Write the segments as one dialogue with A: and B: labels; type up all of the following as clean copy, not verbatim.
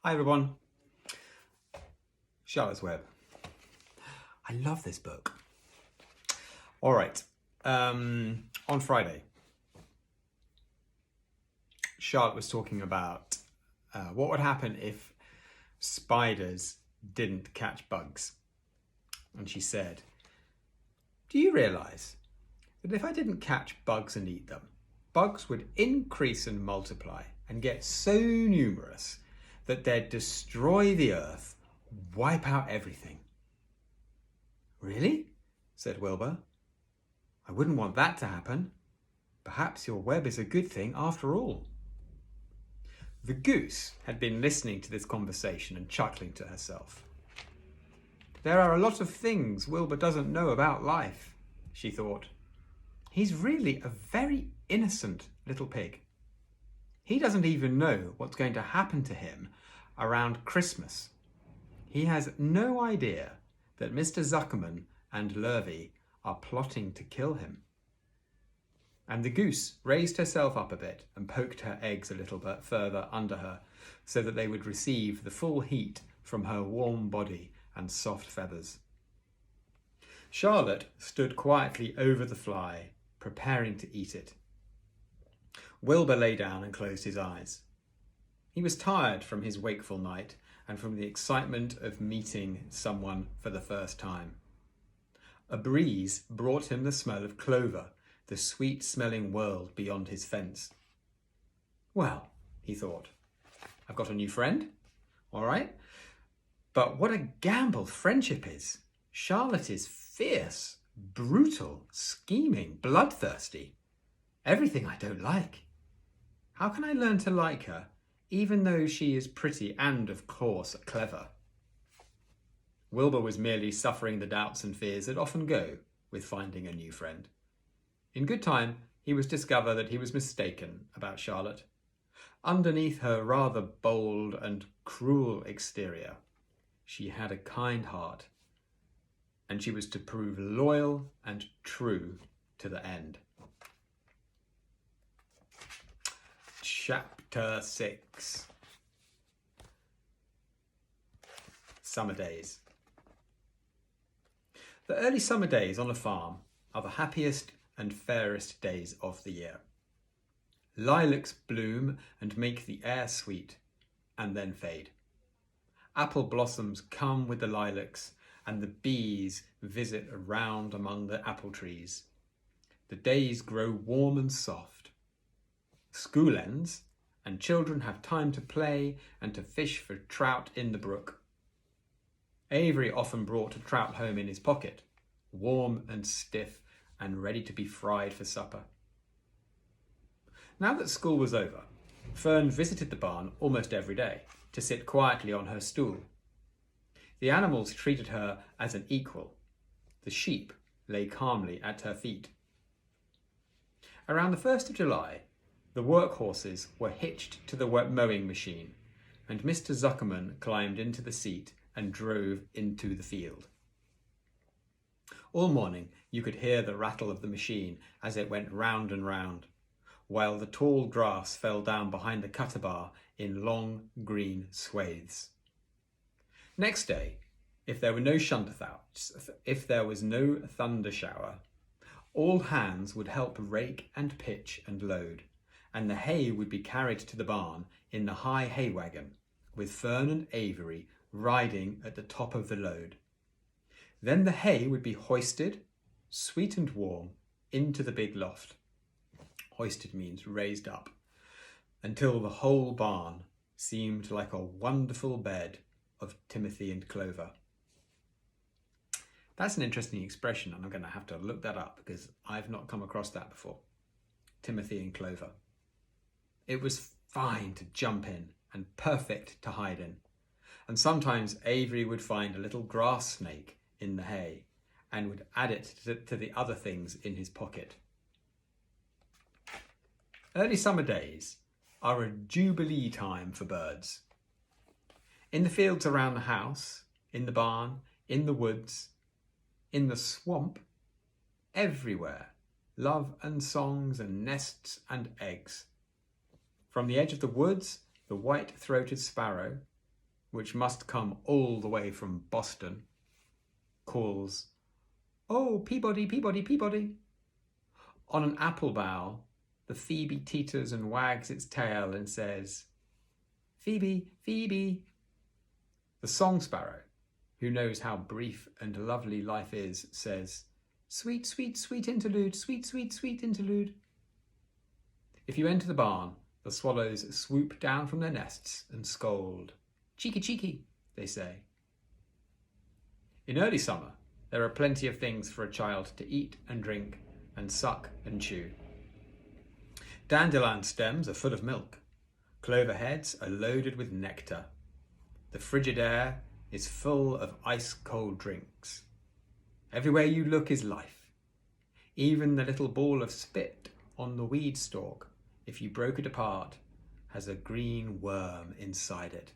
A: Hi everyone. Charlotte's Web. I love this book. All right. On Friday, Charlotte was talking about what would happen if spiders didn't catch bugs. And she said, do you realise that if I didn't catch bugs and eat them, bugs would increase and multiply and get so numerous that they'd destroy the earth, wipe out everything? Really? Said Wilbur. I wouldn't want that to happen. Perhaps your web is a good thing after all. The goose had been listening to this conversation and chuckling to herself. There are a lot of things Wilbur doesn't know about life, she thought. He's really a very innocent little pig. He doesn't even know what's going to happen to him around Christmas. He has no idea that Mr. Zuckerman and Lurvy are plotting to kill him. And the goose raised herself up a bit and poked her eggs a little bit further under her so that they would receive the full heat from her warm body and soft feathers. Charlotte stood quietly over the fly, preparing to eat it. Wilbur lay down and closed his eyes. He was tired from his wakeful night and from the excitement of meeting someone for the first time. A breeze brought him the smell of clover, the sweet-smelling world beyond his fence. Well, he thought, I've got a new friend, all right? But what a gamble friendship is. Charlotte is fierce, brutal, scheming, bloodthirsty. Everything I don't like. How can I learn to like her, even though she is pretty and, of course, clever? Wilbur was merely suffering the doubts and fears that often go with finding a new friend. In good time, he would discover that he was mistaken about Charlotte. Underneath her rather bold and cruel exterior, she had a kind heart, and she was to prove loyal and true to the end. Chapter 6. Summer days. The early summer days on a farm are the happiest and fairest days of the year. Lilacs bloom and make the air sweet, and then fade. Apple blossoms come with the lilacs, and the bees visit around among the apple trees. The days grow warm and soft. School ends, and children have time to play and to fish for trout in the brook. Avery often brought a trout home in his pocket, warm and stiff and ready to be fried for supper. Now that school was over, Fern visited the barn almost every day to sit quietly on her stool. The animals treated her as an equal. The sheep lay calmly at her feet. Around the 1st of July, the workhorses were hitched to the mowing machine, and Mr. Zuckerman climbed into the seat and drove into the field. All morning you could hear the rattle of the machine as it went round and round, while the tall grass fell down behind the cutter bar in long green swathes. Next day, if there was no thunder shower, all hands would help rake and pitch and load, and the hay would be carried to the barn in the high hay wagon, with Fern and Avery riding at the top of the load. Then the hay would be hoisted, sweet and warm, into the big loft. Hoisted means raised up, until the whole barn seemed like a wonderful bed of timothy and clover. That's an interesting expression, and I'm going to have to look that up because I've not come across that before. Timothy and clover. It was fine to jump in and perfect to hide in. And sometimes Avery would find a little grass snake in the hay and would add it to the other things in his pocket. Early summer days are a jubilee time for birds. In the fields around the house, in the barn, in the woods, in the swamp, everywhere, love and songs and nests and eggs. From the edge of the woods, the white-throated sparrow, which must come all the way from Boston, calls, "Oh, Peabody, Peabody, Peabody." On an apple bough, the phoebe teeters and wags its tail and says, "Phoebe, Phoebe." The song sparrow, who knows how brief and lovely life is, says, "Sweet, sweet, sweet interlude, sweet, sweet, sweet interlude." If you enter the barn, the swallows swoop down from their nests and scold. "Cheeky, cheeky," they say. In early summer, there are plenty of things for a child to eat and drink and suck and chew. Dandelion stems are full of milk. Clover heads are loaded with nectar. The frigid air is full of ice-cold drinks. Everywhere you look is life. Even the little ball of spit on the weed stalk, if you broke it apart, has a green worm inside it.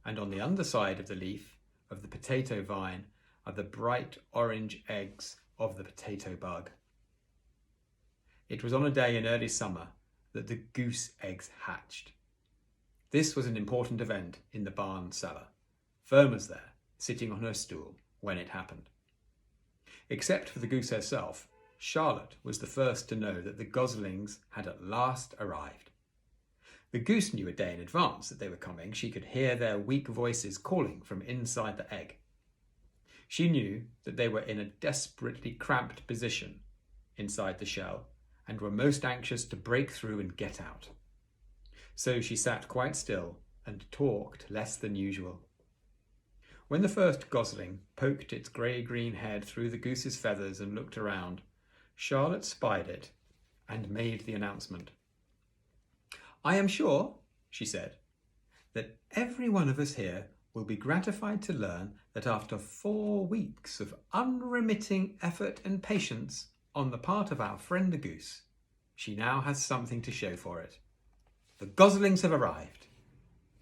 A: And on the underside of the leaf of the potato vine are the bright orange eggs of the potato bug. It was on a day in early summer that the goose eggs hatched. This was an important event in the barn cellar. Fern was there, sitting on her stool, when it happened. Except for the goose herself, Charlotte was the first to know that the goslings had at last arrived. The goose knew a day in advance that they were coming. She could hear their weak voices calling from inside the egg. She knew that they were in a desperately cramped position inside the shell and were most anxious to break through and get out. So she sat quite still and talked less than usual. When the first gosling poked its grey-green head through the goose's feathers and looked around, Charlotte spied it and made the announcement. "I am sure," she said, "that every one of us here will be gratified to learn that after 4 weeks of unremitting effort and patience on the part of our friend the goose, she now has something to show for it. The goslings have arrived.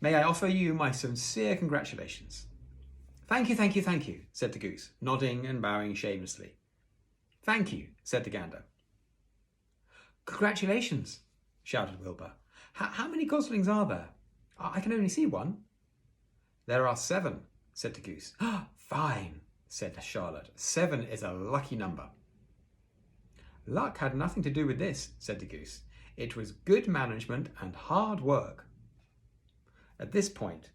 A: May I offer you my sincere congratulations." "Thank you, thank you, thank you," said the goose, nodding and bowing shamelessly. "Thank you," said the gander. "Congratulations," shouted Wilbur. How many goslings are there? I can only see one." "There are 7, said the goose. "Fine," said Charlotte. 7 is a lucky number." "Luck had nothing to do with this," said the goose. "It was good management and hard work." At this point,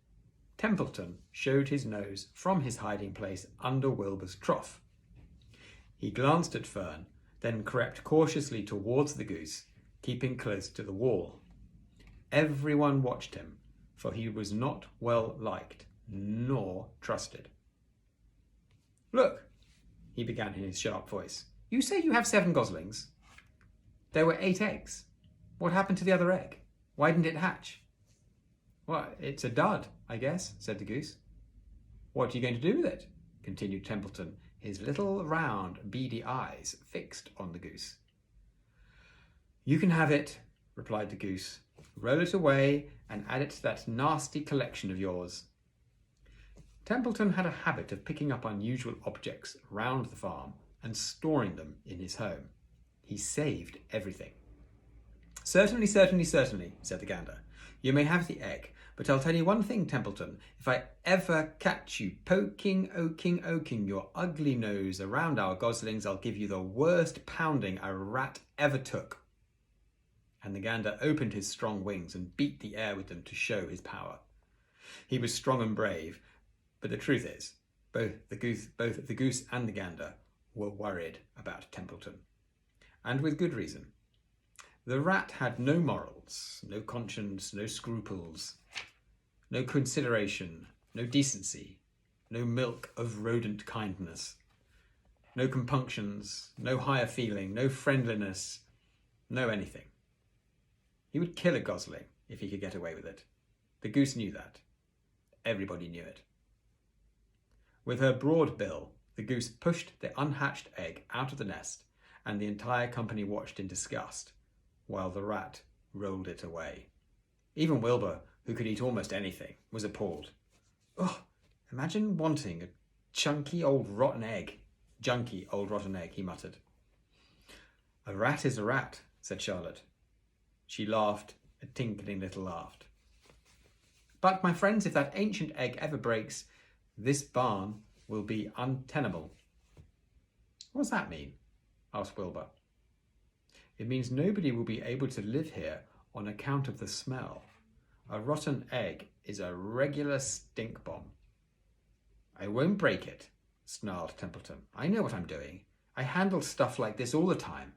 A: Templeton showed his nose from his hiding place under Wilbur's trough. He glanced at Fern, then crept cautiously towards the goose, keeping close to the wall. Everyone watched him, for he was not well liked nor trusted. "Look," he began in his sharp voice. "You say you have 7 goslings. There were 8 eggs. What happened to the other egg? Why didn't it hatch?" "Well, it's a dud, I guess," said the goose. "What are you going to do with it?" continued Templeton, his little round beady eyes fixed on the goose. "You can have it," replied the goose. "Roll it away and add it to that nasty collection of yours." Templeton had a habit of picking up unusual objects round the farm and storing them in his home. He saved everything. "Certainly, certainly, certainly," said the gander. "You may have the egg, but I'll tell you one thing, Templeton. If I ever catch you poking your ugly nose around our goslings, I'll give you the worst pounding a rat ever took." And the gander opened his strong wings and beat the air with them to show his power. He was strong and brave, but the truth is, both the goose and the gander were worried about Templeton, and with good reason. The rat had no morals, no conscience, no scruples, no consideration, no decency, no milk of rodent kindness, no compunctions, no higher feeling, no friendliness, no anything. He would kill a gosling if he could get away with it. The goose knew that. Everybody knew it. With her broad bill, the goose pushed the unhatched egg out of the nest, and the entire company watched in disgust while the rat rolled it away. Even Wilbur, who could eat almost anything, was appalled. "Oh, imagine wanting a junky old rotten egg," he muttered. "A rat is a rat," said Charlotte. She laughed, a tinkling little laugh. But, my friends, if that ancient egg ever breaks, this barn will be untenable. What does that mean? Asked Wilbur. It means nobody will be able to live here on account of the smell. A rotten egg is a regular stink bomb. I won't break it, snarled Templeton. I know what I'm doing. I handle stuff like this all the time.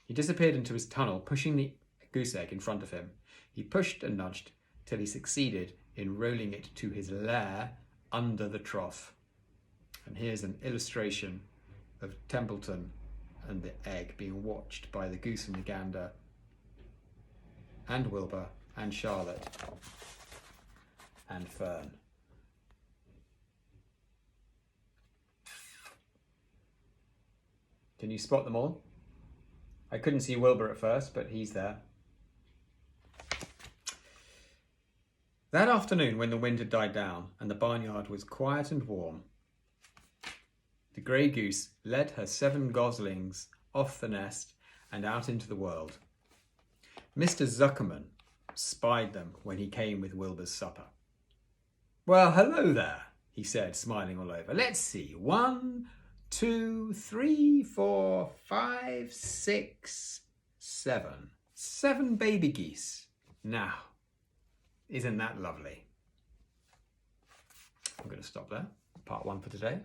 A: He disappeared into his tunnel, pushing the goose egg in front of him. He pushed and nudged till he succeeded in rolling it to his lair under the trough. And here's an illustration of Templeton and the egg being watched by the goose and the gander and Wilbur and Charlotte and Fern. Can you spot them all? I couldn't see Wilbur at first, but he's there. That afternoon, when the wind had died down and the barnyard was quiet and warm, the grey goose led her 7 goslings off the nest and out into the world. Mr. Zuckerman spied them when he came with Wilbur's supper. Well, hello there, he said, smiling all over. Let's see. 1, 2, 3, 4, 5, 6, 7. 7 baby geese. Now, isn't that lovely? I'm going to stop there. Part 1 for today.